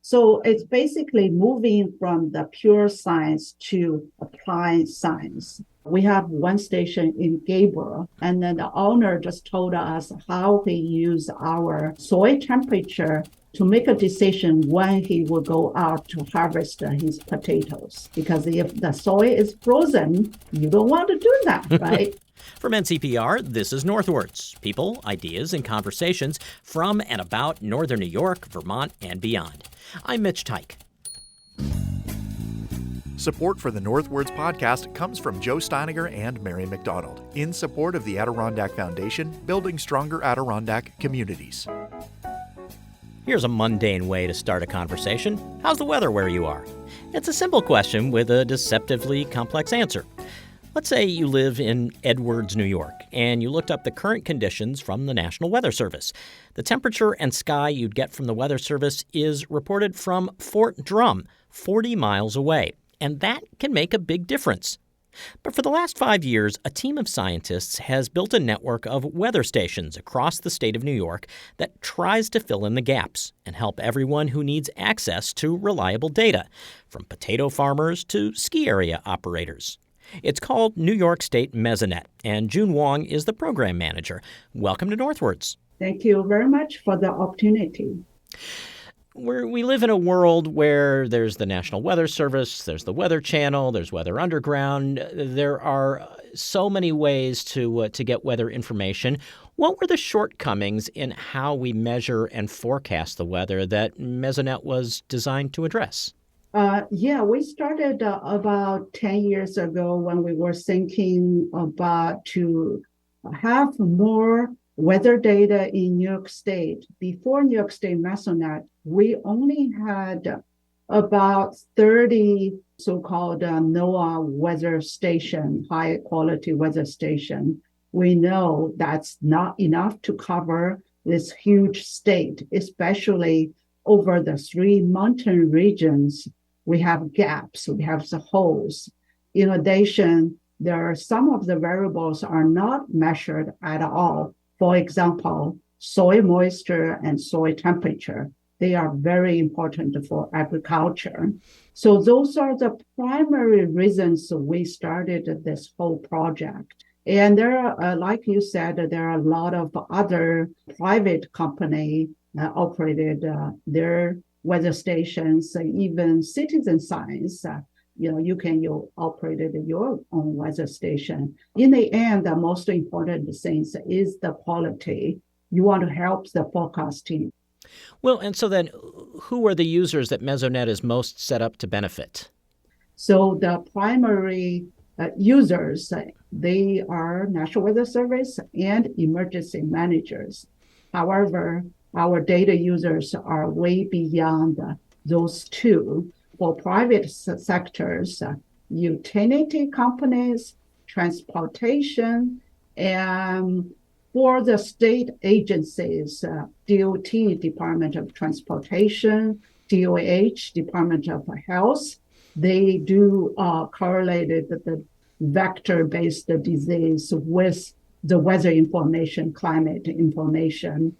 So it's basically moving from the pure science to applied science. We have one station in Gabriel, and then the owner just told us how he used our soil temperature to make a decision when he will go out to harvest his potatoes. Because if the soil is frozen, you don't want to do that, right? From NCPR, this is Northwards. People, ideas, and conversations from and about Northern New York, Vermont, and beyond. I'm Mitch Teich. Support for the Northwards podcast comes from Joe Steiniger and Mary McDonald in support of the Adirondack Foundation, building stronger Adirondack communities. Here's a mundane way to start a conversation. How's the weather where you are? It's a simple question with a deceptively complex answer. Let's say you live in Edwards, New York, and you looked up the current conditions from the National Weather Service. The temperature and sky you'd get from the Weather Service is reported from Fort Drum, 40 miles away, and that can make a big difference. But for the last 5 years, a team of scientists has built a network of weather stations across the state of New York that tries to fill in the gaps and help everyone who needs access to reliable data, from potato farmers to ski area operators. It's called New York State Mesonet, and June Wong is the program manager. Welcome to Northwards. Thank you very much for the opportunity. We live in a world where there's the National Weather Service, there's the Weather Channel, there's Weather Underground. There are so many ways to get weather information. What were the shortcomings in how we measure and forecast the weather that Mesonet was designed to address? We started about 10 years ago when we were thinking about to have more weather data in New York State. Before New York State Mesonet, we only had about 30 so-called NOAA weather station, high quality weather station. We know that's not enough to cover this huge state, especially over the 3 mountain regions. We have gaps, we have the holes. In addition, there are some of the variables are not measured at all. For example, soil moisture and soil temperature. They are very important for agriculture. So those are the primary reasons we started this whole project. And there are, like you said, there are a lot of other private company operated their weather stations, even citizen science. You operated your own weather station. In the end, the most important thing is the quality. You want to help the forecasting. Well, and so then who are the users that Mesonet is most set up to benefit? So the primary users, they are National Weather Service and emergency managers. However, our data users are way beyond those two. For private sectors, utility companies, transportation, and for the state agencies, DOT, Department of Transportation, DOH, Department of Health, they do correlated the vector-based disease with the weather information, climate information.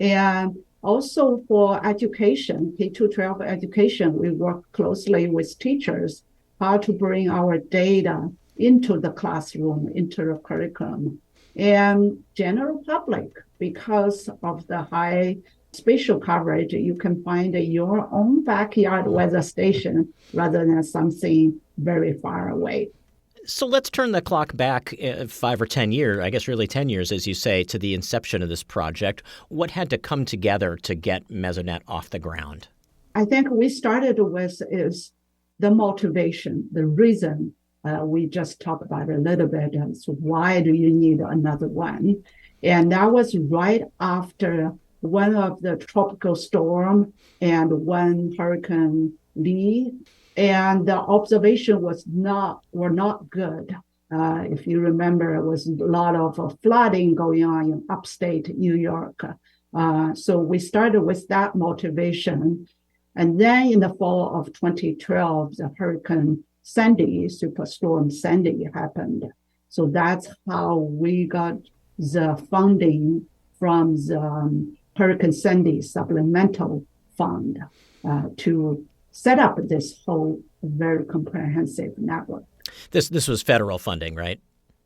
And also for education, K-12 education, we work closely with teachers how to bring our data into the classroom, into the curriculum. And general public, because of the high spatial coverage, you can find your own backyard weather station rather than something very far away. So let's turn the clock back 5 or 10 years, I guess really 10 years, as you say, to the inception of this project. What had to come together to get Mesonet off the ground? I think we started with is the motivation, the reason. We just talked about it a little bit. So why do you need another one? And that was right after one of the tropical storm and one Hurricane Lee. And the observation were not good. If you remember, it was a lot of flooding going on in upstate New York. So we started with that motivation. And then in the fall of 2012, the Hurricane Sandy, Superstorm Sandy happened. So that's how we got the funding from the Hurricane Sandy supplemental fund to set up this whole very comprehensive network. This was federal funding, right?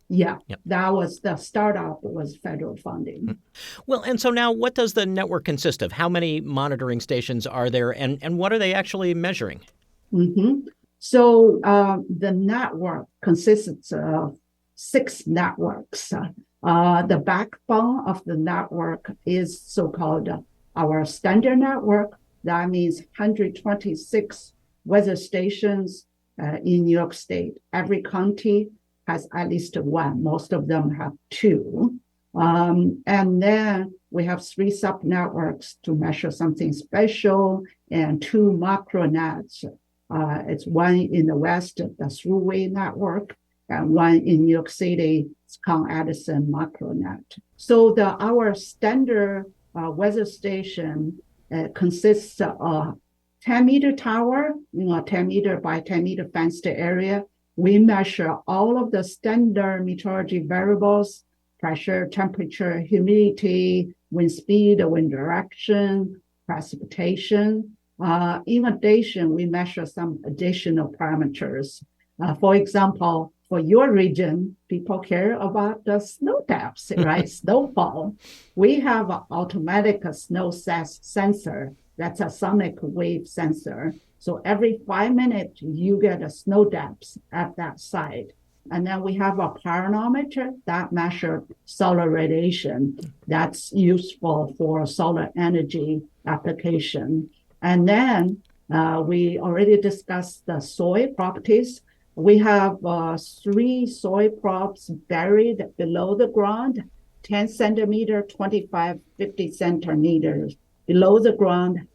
Yeah, Yep. that was the startup was federal funding. Well, and so now what does the network consist of? How many monitoring stations are there, and what are they actually measuring? Mm-hmm. So the network consists of 6 networks. The backbone of the network is so-called our standard network. That means 126 weather stations in New York State. Every county has at least one. Most of them have 2. And then we have 3 sub-networks to measure something special and 2 macro nets. It's one in the West, the Thruway network, and one in New York City, it's Con Edison macronet. So our standard weather station consists of a 10-meter tower, 10 meter by 10 meter fenced area. We measure all of the standard meteorology variables: pressure, temperature, humidity, wind speed, wind direction, precipitation. In addition, we measure some additional parameters. For example, for your region, people care about the snow depths, right? Snowfall. We have an automatic snow sensor. That's a sonic wave sensor. So every 5 minutes, you get a snow depth at that site. And then we have a pyranometer that measures solar radiation. That's useful for solar energy application. And then we already discussed the soil properties. We have 3 soil probes buried below the ground, 10 centimeter, 25, 50 centimeters below the ground.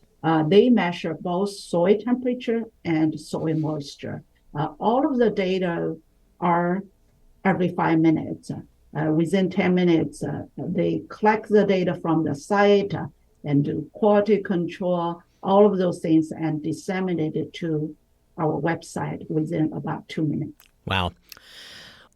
They measure both soil temperature and soil moisture. All of the data are every 5 minutes. Within 10 minutes, they collect the data from the site and do quality control, all of those things, and disseminate it to our website within about 2 minutes. Wow.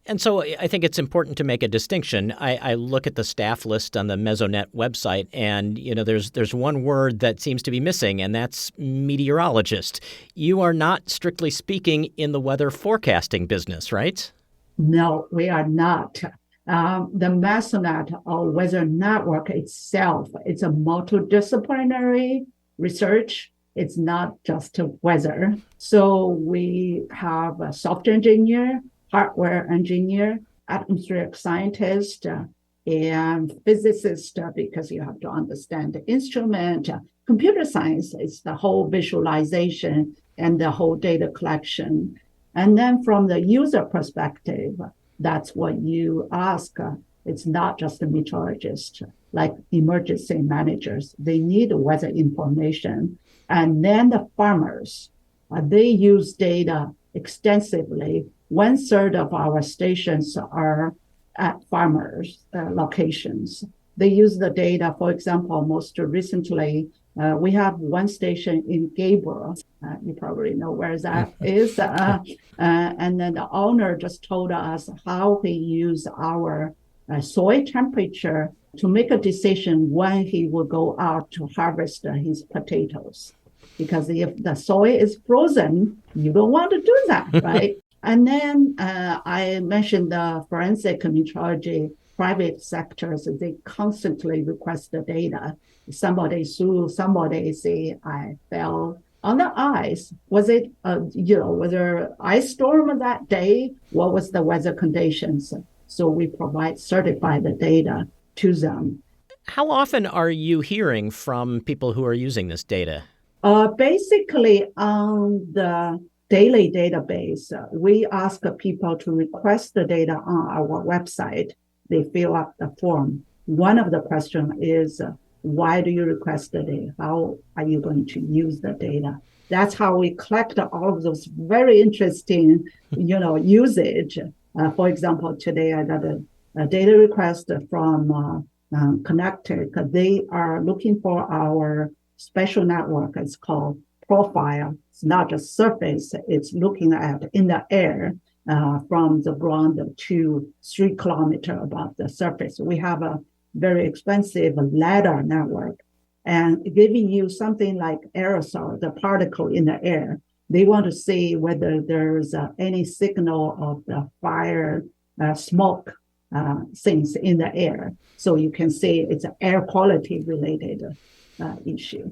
And so I think it's important to make a distinction. I look at the staff list on the Mesonet website, and there's one word that seems to be missing, and that's meteorologist. You are not, strictly speaking, in the weather forecasting business, right? No, we are not. The Mesonet or weather network itself, it's a multidisciplinary research. It's not just weather. So we have a software engineer, hardware engineer, atmospheric scientist, and physicist, because you have to understand the instrument. Computer science is the whole visualization and the whole data collection. And then from the user perspective, that's what you ask. It's not just a meteorologist, like emergency managers. They need weather information. And then the farmers, they use data extensively. 1/3 of our stations are at farmers' locations. They use the data. For example, most recently, we have one station in Gabriel. You probably know where that is. And then the owner just told us how he used our soil temperature to make a decision when he will go out to harvest his potatoes. Because if the soil is frozen, you don't want to do that, right? And then I mentioned the forensic meteorology, private sectors, they constantly request the data. Somebody sue, somebody say, I fell on the ice. Was it, was there ice storm that day? What was the weather conditions? So we provide certified data to them. How often are you hearing from people who are using this data? Basically, on the daily database, we ask people to request the data on our website. They fill up the form. One of the questions is, why do you request the data? How are you going to use the data? That's how we collect all of those very interesting, usage. For example, today I got a data request from Connecticut. They are looking for our special network. It's called Profile. It's not just surface. It's looking at in the air from the ground to 3 kilometers above the surface. We have a very expensive ladder network. and giving you something like aerosol, the particle in the air. They want to see whether there's any signal of the fire, smoke things in the air. So you can see it's an air quality related issue.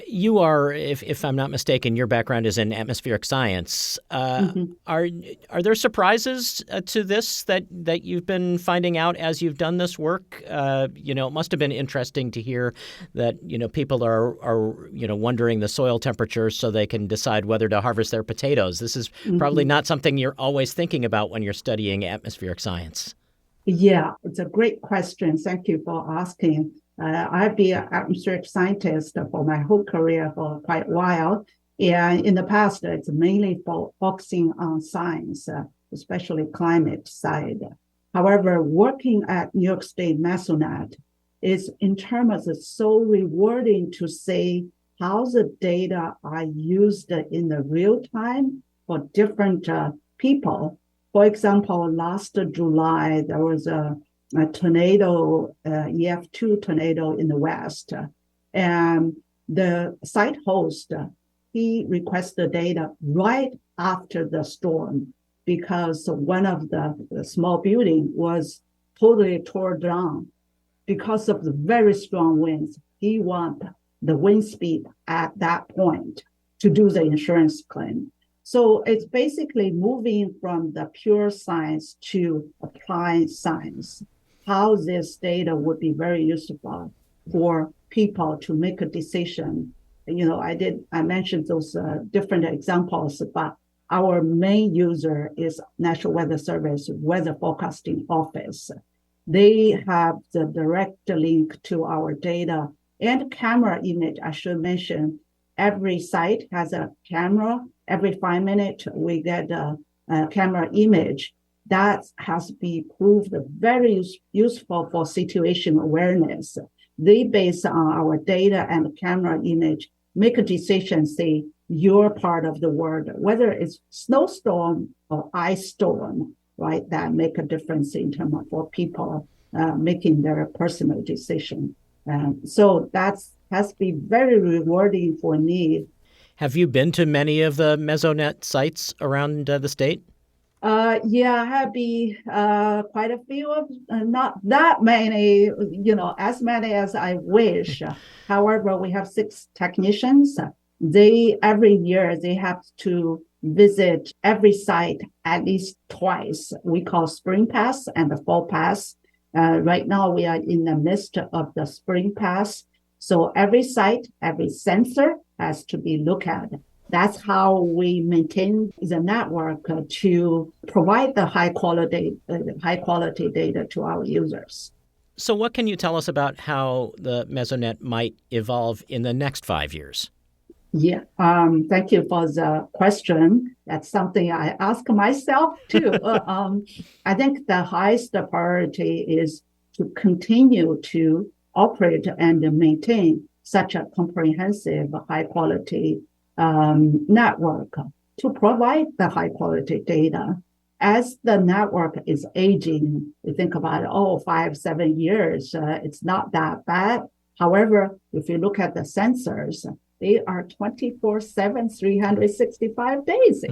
You are, if I'm not mistaken, your background is in atmospheric science. Mm-hmm. Are there surprises to this that you've been finding out as you've done this work? It must have been interesting to hear that people are wondering the soil temperature so they can decide whether to harvest their potatoes. This is probably not something you're always thinking about when you're studying atmospheric science. Yeah, it's a great question. Thank you for asking. I've been an atmospheric scientist for my whole career for quite a while. And in the past, it's mainly focusing on science, especially climate side. However, working at New York State Mesonet is in terms of so rewarding to see how the data are used in the real time for different people. For example, last July, there was a tornado, EF2 tornado in the West. And the site host, he requested data right after the storm because one of the small building was totally torn down because of the very strong winds. He want the wind speed at that point to do the insurance claim. So it's basically moving from the pure science to applied science. How this data would be very useful for people to make a decision. I mentioned those different examples, but our main user is National Weather Service Weather Forecasting Office. They have the direct link to our data and camera image. I should mention every site has a camera. Every 5 minutes, we get a camera image. That has to be proved very useful for situation awareness. They base on our data and camera image, make a decision, say, your part of the world, whether it's snowstorm or ice storm, right? That make a difference in terms of for people making their personal decision. So that has to be very rewarding for me. Have you been to many of the Mesonet sites around the state? Yeah, I have been quite a few of, not that many, as many as I wish. However, we have 6 technicians. Every year, they have to visit every site at least twice. We call spring pass and the fall pass. Right now, we are in the midst of the spring pass. So every site, every sensor has to be looked at. That's how we maintain the network to provide the high quality data to our users. So what can you tell us about how the Mesonet might evolve in the next 5 years? Yeah, thank you for the question. That's something I ask myself too. I think the highest priority is to continue to operate and maintain such a comprehensive, high quality network to provide the high quality data. As the network is aging, we think about 5, 7 years, it's not that bad. However, if you look at the sensors, they are 24/7, 365 days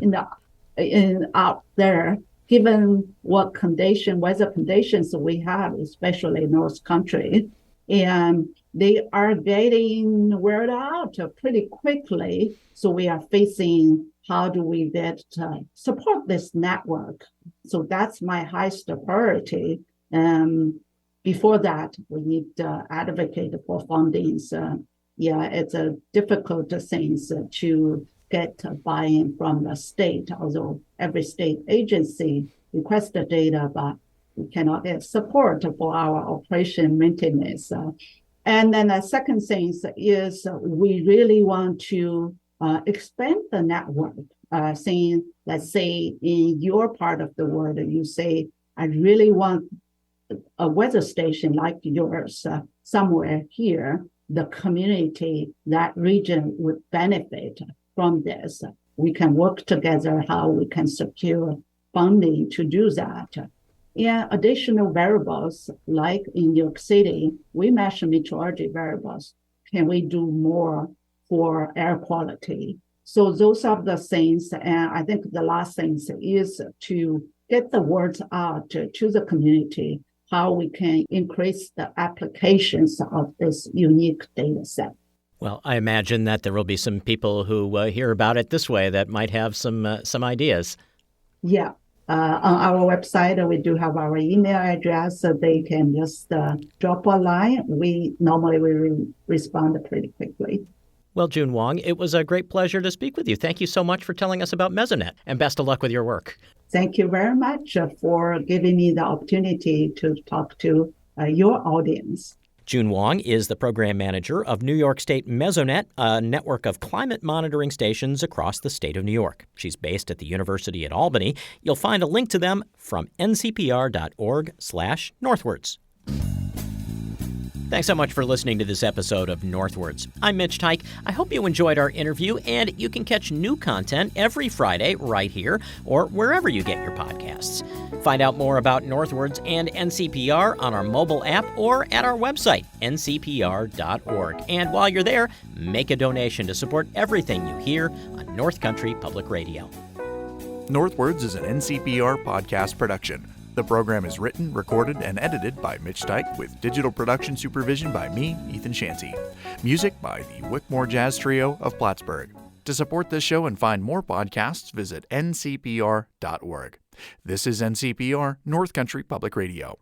out there, given what weather conditions we have, especially in North Country. And they are getting weared out pretty quickly. So we are facing how do we support this network? So that's my highest priority. Before that, we need to advocate for fundings. It's a difficult thing to get buy-in from the state, although every state agency requests the data, but we cannot get support for our operation maintenance. And then the second thing is we really want to expand the network, saying, let's say in your part of the world, you say, I really want a weather station like yours somewhere here. The community, that region would benefit from this. We can work together how we can secure funding to do that. Yeah, additional variables, like in New York City, we measure meteorology variables can we do more for air quality? So those are the things. And I think the last thing is to get the words out to the community, how we can increase the applications of this unique data set. Well, I imagine that there will be some people who hear about it this way that might have some ideas. Yeah. On our website, we do have our email address, so they can just drop a line. We normally respond pretty quickly. Well, June Wong, it was a great pleasure to speak with you. Thank you so much for telling us about Mesonet, and best of luck with your work. Thank you very much for giving me the opportunity to talk to your audience. June Wong is the program manager of New York State Mesonet, a network of climate monitoring stations across the state of New York. She's based at the University at Albany. You'll find a link to them from ncpr.org/northwards. Thanks so much for listening to this episode of Northwards. I'm Mitch Teich. I hope you enjoyed our interview, and you can catch new content every Friday right here or wherever you get your podcasts. Find out more about Northwards and NCPR on our mobile app or at our website, ncpr.org. And while you're there, make a donation to support everything you hear on North Country Public Radio. Northwards is an NCPR podcast production. The program is written, recorded, and edited by Mitch Teich with digital production supervision by me, Ethan Shanty. Music by the Wickmore Jazz Trio of Plattsburgh. To support this show and find more podcasts, visit ncpr.org. This is NCPR, North Country Public Radio.